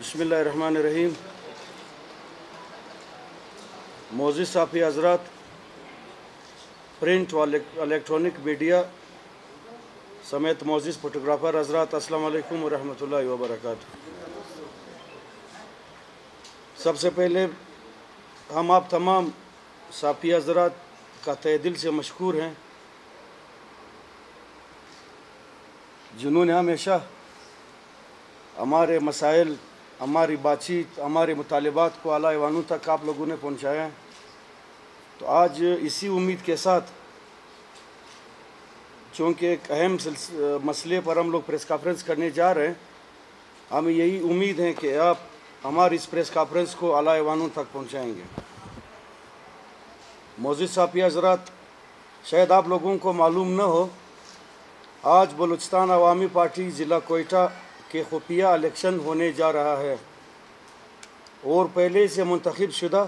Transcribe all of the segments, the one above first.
बिस्मिल्लाहिर्रहमानिर्रहीम। मोअज़्ज़िज़ साफ़ी हज़रात, प्रिंट व electronic media समेत मोअज़्ज़िज़ फ़ोटोग्राफ़र हज़रात, अस्सलामु अलैकुम व रहमतुल्लाहि व बरकातुहू। सबसे पहले हम आप तमाम साफ़ी हज़रात का तहे दिल से मशकूर हैं जिन्होंने हमेशा हमारे मसाइल, हमारी बातचीत, हमारे मुतालिबात को आला ऐवानों तक आप लोगों ने पहुँचाया है। तो आज इसी उम्मीद के साथ, चूँकि एक अहम मसले पर हम लोग प्रेस कॉन्फ्रेंस करने जा रहे हैं, हमें यही उम्मीद है कि आप हमारी इस प्रेस कॉन्फ्रेंस को आला ऐवानों तक पहुँचाएँगे। मोअज़्ज़िज़ साफ़ी हज़रात, शायद आप लोगों को मालूम न हो, आज बलूचिस्तान अवामी पार्टी ज़िला कोयटा के खुफिया इलेक्शन होने जा रहा है और पहले से मुंतखब शुदा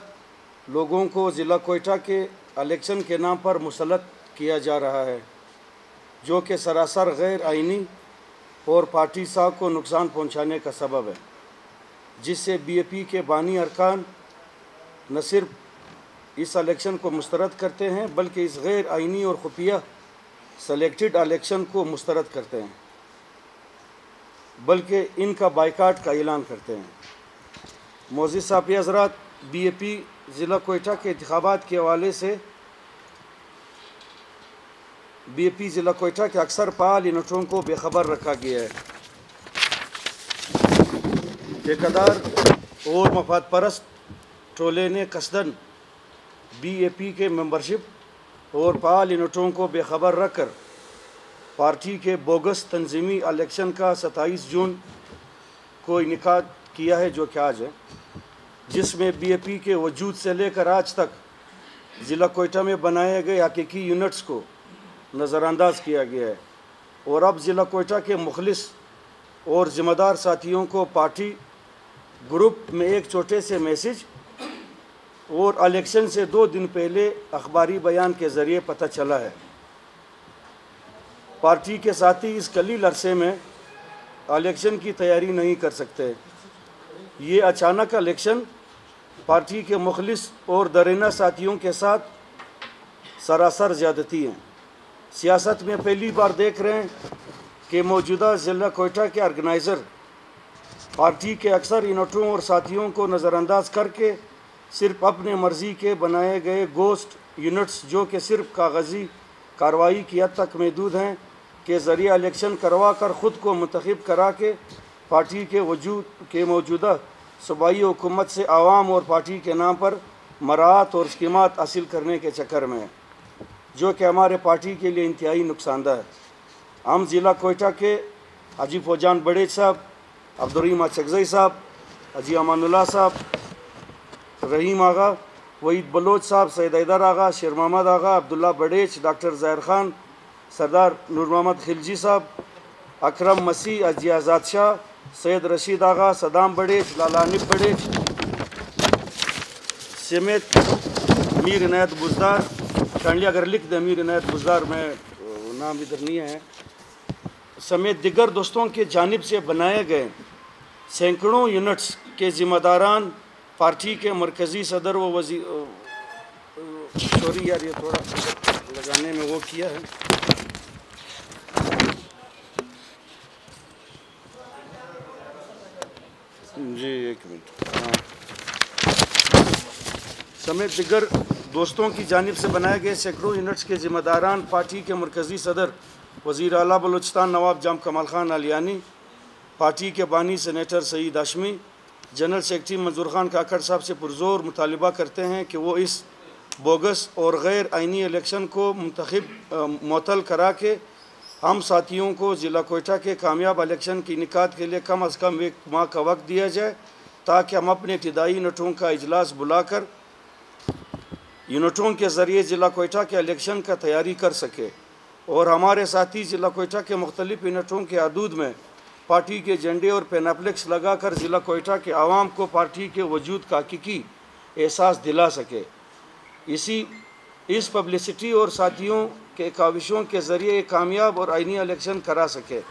लोगों को ज़िला कोयटा के इलेक्शन के नाम पर मुसल्लत किया जा रहा है, जो कि सरासर गैर आइनी और पार्टी साख को नुकसान पहुंचाने का सबब है, जिससे बीएपी के बानी अरकान न सिर्फ इस इलेक्शन को मुस्तरद करते हैं बल्कि इस गैर आइनी और खुफिया सेलेक्टेड इलेक्शन को मुस्तरद करते हैं, बल्कि इनका बाइकाट का ऐलान करते हैं। मोअज़्ज़िज़ साफ़ी हज़रात, बीएपी ज़िला कोयटा के इंतखाबात के हवाले से बीएपी ज़िला कोयटा के अक्सर फाल यूनिटों को बेखबर रखा गया है। ठेकेदार और मफाद परस्त टोले ने कसदन बीएपी के मेंबरशिप और फाल यूनिटों को बेखबर रखकर पार्टी के बोगस तंजीमी इलेक्शन का 27 जून को इनेकाद किया है, जो कि आज है, जिसमें बीएपी के वजूद से लेकर आज तक ज़िला कोयटा में बनाए गए हकीकी यूनिट्स को नज़रअंदाज किया गया है और अब ज़िला कोयटा के मुखलिस और ज़िम्मेदार साथियों को पार्टी ग्रुप में एक छोटे से मैसेज और इलेक्शन से 2 दिन पहले अखबारी बयान के ज़रिए पता चला है। पार्टी के साथी इस कलील अरसे में इलेक्शन की तैयारी नहीं कर सकते। ये अचानक इलेक्शन पार्टी के मुखलिस और दरीना साथियों के साथ सरासर ज़्यादती हैं। सियासत में पहली बार देख रहे हैं कि मौजूदा ज़िला कोयटा के ऑर्गेनाइज़र पार्टी के अक्सर यूनिटों और साथियों को नज़रअंदाज करके सिर्फ अपने मर्ज़ी के बनाए गए गोस्ट यूनिट्स, जो कि सिर्फ कागज़ी कार्रवाई की हद तक महदूद हैं, के ज़रिए इलेक्शन करवा कर ख़ुद को मुंतखब करा के पार्टी के वजूद के मौजूदा सूबाई हुकूमत से आवाम और पार्टी के नाम पर मराहत और स्कीमात हासिल करने के चक्कर में है, जो कि हमारे पार्टी के लिए इंतहाई नुकसानदा है। हम ज़िला कोयटा के हाजी फौजान बड़ेज साहब, अब्दुर्रहीम अचकज़ई साहब, हाजी अमानुल्लाह साहब, रहीम आगा, वहीद बलोच साहब, सैयद हैदर आगा, शेर मोहम्मद आगा, अब्दुल्ला बड़ेज, डॉक्टर ज़ाहिर खान, सरदार नूर मोहम्मद खिलजी साहब, अकरम मसीह, हाजी आज़ाद शाह, सैयद रशीद आगा, सदाम बड़ेज, लाला हनीफ बड़ेज समेत मीर इनायत बुज़दार, कांडली अगर लिख दे मीर इनायत बुज़दार, में नाम इधर नहीं है, समेत दिगर दोस्तों के जानिब से बनाए गए सैकड़ों यूनिट्स के ज़िम्मेदारान पार्टी के मरकज़ी सदर व वज़ीर, सॉरी यार ये थोड़ा लगाने में वो किया है, जी एक मिनट, हाँ, समेत दिगर दोस्तों की जानिब से बनाए गए सैकड़ों यूनिट्स के ज़िम्मेदारान पार्टी के मरकज़ी सदर वज़ीर आला बलूचिस्तान नवाब जाम कमाल खान आलियानी, पार्टी के बानी senator Saeed Hashmi, general secretary Manzoor Khan काकड़ साहब से पुरज़ोर मुतालिबा करते हैं कि वो इस बोगस और गैर आइनी इलेक्शन को मुअत्तल करा के हम साथियों को ज़िला कोयटा के कामयाब इलेक्शन की इनेकाद के लिए कम अज़ कम 1 माह का वक्त दिया जाए, ताकि हम अपने इब्तिदाई यूनिटों का इजलास बुलाकर यूनिटों के ज़रिए ज़िला कोयटा के इलेक्शन का तैयारी कर सके और हमारे साथी ज़िला कोयटा के मुख्तलिफ़ यूनिटों के हदूद में पार्टी के झंडे और पेनाप्लेक्स लगाकर ज़िला कोयटा के आवाम को पार्टी के वजूद का हकीकी एहसास दिला सके। इस पब्लिसिटी और साथियों के काविशों के ज़रिए कामयाब और आइनी इलेक्शन करा सके।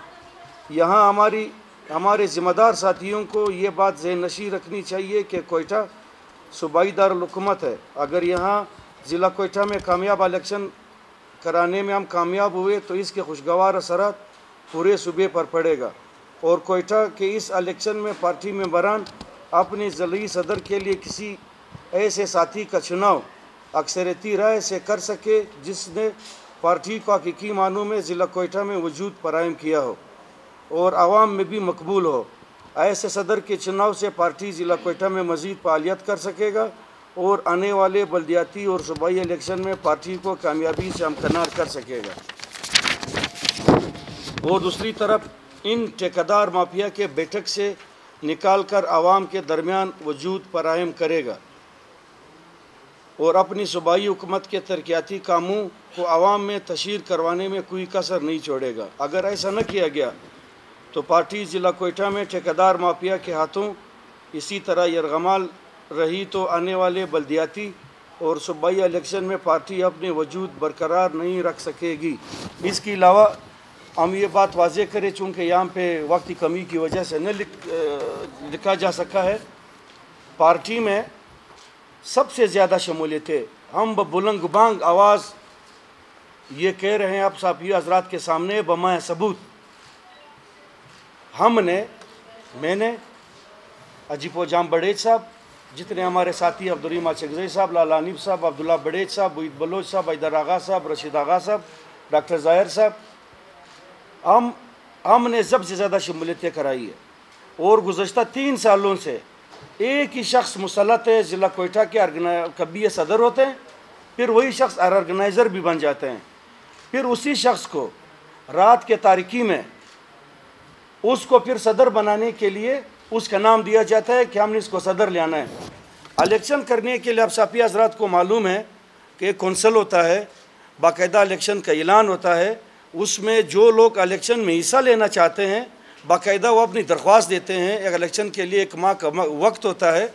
यहाँ हमारी हमारे ज़िम्मेदार साथियों को ये बात ज़हन नशी रखनी चाहिए कि कोयटा सूबाई दारुल-हुकूमत है। अगर यहाँ ज़िला कोयटा में कामयाब इलेक्शन कराने में हम कामयाब हुए तो इसके खुशगवार असरात पूरे सूबे पर पड़ेगा और कोयटा के इस इलेक्शन में पार्टी मेंबरान अपनी ज़िली सदर के लिए किसी ऐसे साथी का चुनाव अक्सरियती राय से कर सके जिसने पार्टी को हकीकी मानों में ज़िला कोयटा में वजूद फराहम किया हो और आवाम में भी मकबूल हो। ऐसे सदर के चुनाव से पार्टी ज़िला कोयटा में मज़ीद फ़ालियत कर सकेगा और आने वाले बल्दियाती और सूबाई इलेक्शन में पार्टी को कामयाबी से हमकनार कर सकेगा। और दूसरी तरफ इन ठेकेदार माफिया के बैठक से निकाल कर आवाम के दरमियान वजूद फराहम करेगा और अपनी सूबाई हुकूमत के तरक्याती कामों को आवाम में तशहीर करवाने में कोई कसर नहीं छोड़ेगा। अगर ऐसा न किया गया तो पार्टी ज़िला कोयटा में ठेकेदार माफिया के हाथों इसी तरह यरगमाल रही तो आने वाले बल्दियाती और सूबाई इलेक्शन में पार्टी अपने वजूद बरकरार नहीं रख सकेगी। इसके अलावा हम ये बात वाज़ेह करें, चूँकि यहाँ पे वक्त की कमी की वजह से न लिखा जा सका है, पार्टी में सबसे ज़्यादा शमूलियतें हम बुलंद गुबांग आवाज़ ये कह रहे हैं आप साफी हजरात के सामने बमाए सबूत। मैंने अजीपो जाम बड़ेज साहब, जितने हमारे साथी अब्दुर्रहीम चगज़ई साहब, लाला हनीफ साहब, अब्दुल्ला बड़ेज साहब, बुईद बलोच साहब, हैदर आगा साहब, रशीद आगा साहब, डॉक्टर ज़ाहिर साहब, हमने सबसे ज़्यादा शमूलियतें कराई है और गुज़श्ता 3 सालों से एक ही शख्स मुसल्लत है ज़िला कोयटा के कभी ये सदर होते हैं, फिर वही शख्स ऑर्गेनाइज़र भी बन जाते हैं, फिर उसी शख्स को रात के तारीकी में उसको फिर सदर बनाने के लिए उसका नाम दिया जाता है कि हमने इसको सदर ले आना है। इलेक्शन करने के लिए आप साफी हजरात को मालूम है कि कौंसल होता है, बाकायदा इलेक्शन का ऐलान होता है, उसमें जो लोग इलेक्शन में हिस्सा लेना चाहते हैं बाकायदा वो अपनी दरख्वास्त देते हैं। एक इलेक्शन के लिए 1 माह का वक्त होता है,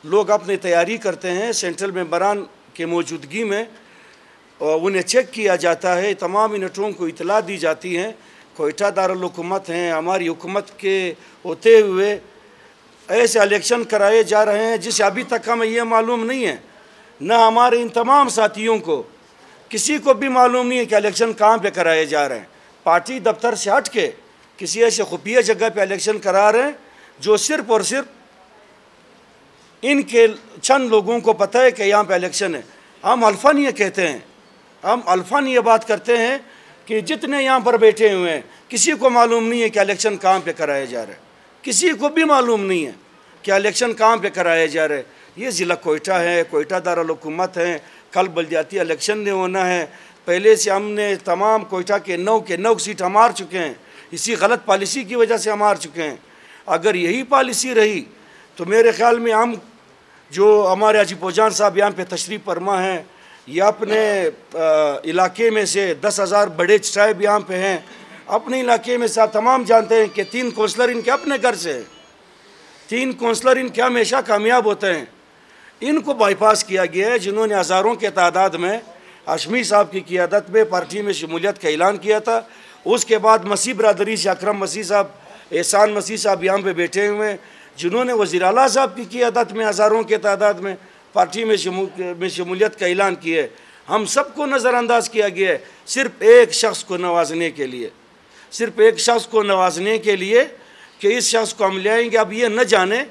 लोग अपनी तैयारी करते हैं, सेंट्रल मेंबरान के मौजूदगी में उन्हें चेक किया जाता है, तमाम यूनिटों को इतला दी जाती हैं। कोयटा दारुल हुकूमत हैं, हमारी हुकूमत के होते हुए ऐसे इलेक्शन कराए जा रहे हैं जिसे अभी तक हमें यह मालूम नहीं है, न हमारे इन तमाम साथियों को किसी को भी मालूम नहीं है कि इलेक्शन कहाँ पे कराए जा रहे हैं। पार्टी दफ्तर से हट के किसी ऐसे खुफिया जगह पे इलेक्शन करा रहे हैं जो सिर्फ और सिर्फ इनके चंद लोगों को पता है कि यहाँ पे इलेक्शन है। हम अल्फान ये कहते हैं, हम अल्फान ये बात करते हैं कि जितने यहाँ पर बैठे हुए हैं किसी को मालूम नहीं है कि इलेक्शन कहाँ पे कराया जा रहा है, किसी को भी मालूम नहीं है कि इलेक्शन कहाँ पे कराया जा रहा है। ये ज़िला कोयटा है, कोयटा दारुल हुकूमत है, कल बल्दियाती इलेक्शन ने होना है। पहले से हमने तमाम कोयटा के 9 सीट हम हार चुके हैं, इसी गलत पॉलिसी की वजह से हम हार चुके हैं। अगर यही पॉलिसी रही तो मेरे ख्याल में हम जो हमारे अजीपोजान साहब यहाँ पे तशरीफ़ फरमा हैं या अपने इलाके में से 10,000 बड़े साहब यहाँ पे हैं, अपने इलाके में से आप तमाम जानते हैं कि 3 कौंसलर इनके अपने घर से हैं, 3 कौंसलर इनके हमेशा कामयाब होते हैं। इनको बाईपास किया गया है, जिन्होंने हज़ारों के तादाद में हाशमी साहब की क़ियादत में पार्टी में शमूलियत का ऐलान किया था। उसके बाद मसीह बरदरी से अकरम मसीह साहब, एहसान मसीह साहब यहाँ पे बैठे हुए हैं, जिन्होंने वज़ीर आला साहब की क़ियादत में हज़ारों के तादाद में पार्टी में शमूलियत का ऐलान किया है। हम सबको नज़रअंदाज किया गया है सिर्फ एक शख्स को नवाजने के लिए, सिर्फ एक शख्स को नवाजने के लिए कि इस शख्स को हम ले आएंगे। अब ये न जाने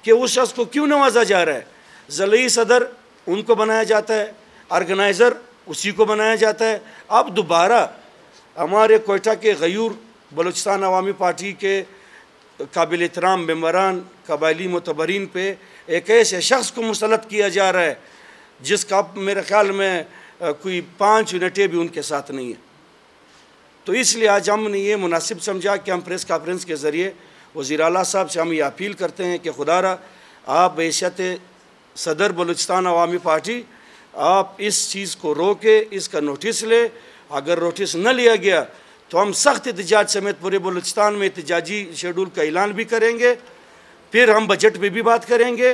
कि उस शख्स को क्यों नवाजा जा रहा है। ज़िली सदर उनको बनाया जाता है, ऑर्गेनाइज़र उसी को बनाया जाता है। अब दोबारा हमारे कोयटा के गयूर बलूचिस्तान अवामी पार्टी के काबिल एहतराम मेंबरान कबायली मुतबरीन पे एक ऐसे शख्स को मुसल्लत किया जा रहा है जिसका मेरे ख्याल में कोई 5 यूनिटें भी उनके साथ नहीं है। तो इसलिए आज हमने ये मुनासिब समझा कि हम प्रेस कॉन्फ्रेंस के ज़रिए वज़ीर आला साहब से हम ये अपील करते हैं कि खुदारा आप बहैसियत सदर बलूचिस्तान अवामी पार्टी आप इस चीज़ को रोके, इसका नोटिस ले। अगर नोटिस न लिया गया तो हम सख्त एहतजाज समेत पूरे बलूचिस्तान में एहतजाजी शेड्यूल का ऐलान भी करेंगे। फिर हम बजट पे भी बात करेंगे,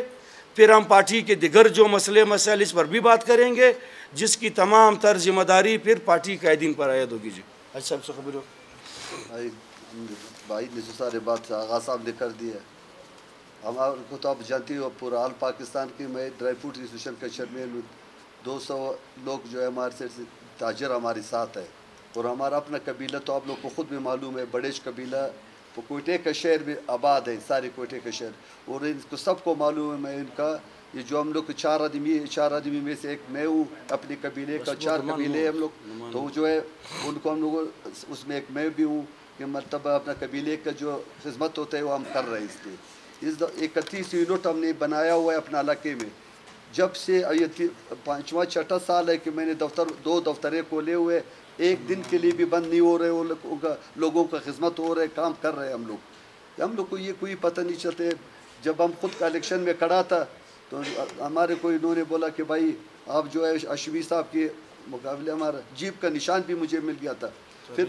फिर हम पार्टी के दिगर जो मसले मसाइल इस पर भी बात करेंगे, जिसकी तमाम तर जिम्मेदारी फिर पार्टी कायदीन पर आयद होगी। जी अच्छा, सबसे खबर हो भाई ने जो सारे बात आगा साहब ने कर दी है। हमारे को तो आप जानती हो पूरा आल पाकिस्तान की मैं ड्राई फ्रूट एसोसिएशन का चेयरमैन हूँ। 200 लोग जो है हमारे से ताजर हमारे साथ है और हमारा अपना कबीला तो आप लोग को ख़ुद भी मालूम है, बड़ेश कबीला वो कोयटे का शहर में आबाद है, सारे कोयटे का शहर, और इनको सबको मालूम है। मैं इनका ये जो हम लोग 4 आदमी में से एक मैं हूँ, अपने कबीले का 4 कबीले हम लोग, तो जो है उनको हम लोग उसमें एक मैं भी हूँ कि मतलब अपना कबीले का जो खिदमत होता है वो हम कर रहे हैं। इसलिए इस 31 यूनिट हमने बनाया हुआ है अपना इलाके में। जब से ये 5वां 6ठा साल है कि मैंने 2 दफ्तरें खोले हुए, एक दिन के लिए भी बंद नहीं हो रहे, वो लोगों का खिदमत हो रहे, काम कर रहे हैं हम लोग को ये कोई पता नहीं चलते। जब हम खुद का इलेक्शन में खड़ा था तो हमारे कोई इन्होंने बोला कि भाई आप जो है अशवी साहब के मुकाबले हमारा जीप का निशान भी मुझे मिल गया था। फिर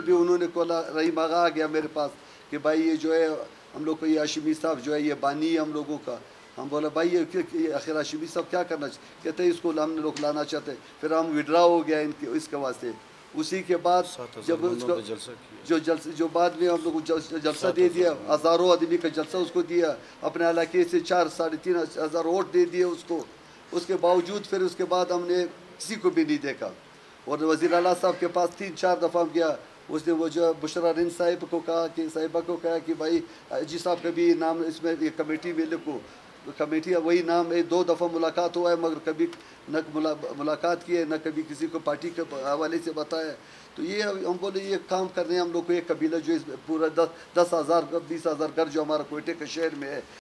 भी उन्होंने बोला, रहीम आगा आ गया मेरे पास कि भाई ये जो है हम लोग को ये हाशिमी साहब जो है ये बानी है हम लोगों का। हम बोला भाई ये आखिर हाशिमी साहब क्या करना कहते हैं इसको हम लोग लाना चाहते हैं। फिर हम विड्रा हो गया इनके इसके वास्ते। उसी के बाद जब उसको जो बाद में हम लोग जलसा दे दिया, हज़ारों आदमी का जलसा उसको दिया, अपने इलाके से 4-3.5 हज़ार वोट दे दिए उसको। उसके बावजूद फिर उसके बाद हमने किसी को भी नहीं देखा। और वज़ीर आला साहब के पास 3-4 दफ़ा गया, उसने वो जो बुशरा रिन साहिब को कहा कि साहिबा को कहा कि भाई जी साहब का भी नाम इसमें ये कमेटी में लिखो। कमेटी वही नाम है, 2 दफ़ा मुलाकात हुआ है मगर कभी न मुलाकात की है, न कभी किसी को पार्टी के हवाले से बताया। तो ये हम बोले ये काम कर रहे हैं हम लोग को। एक कबीला जो इस पूरा 10,000 20,000 घर जो हमारा कोयटे के शहर में है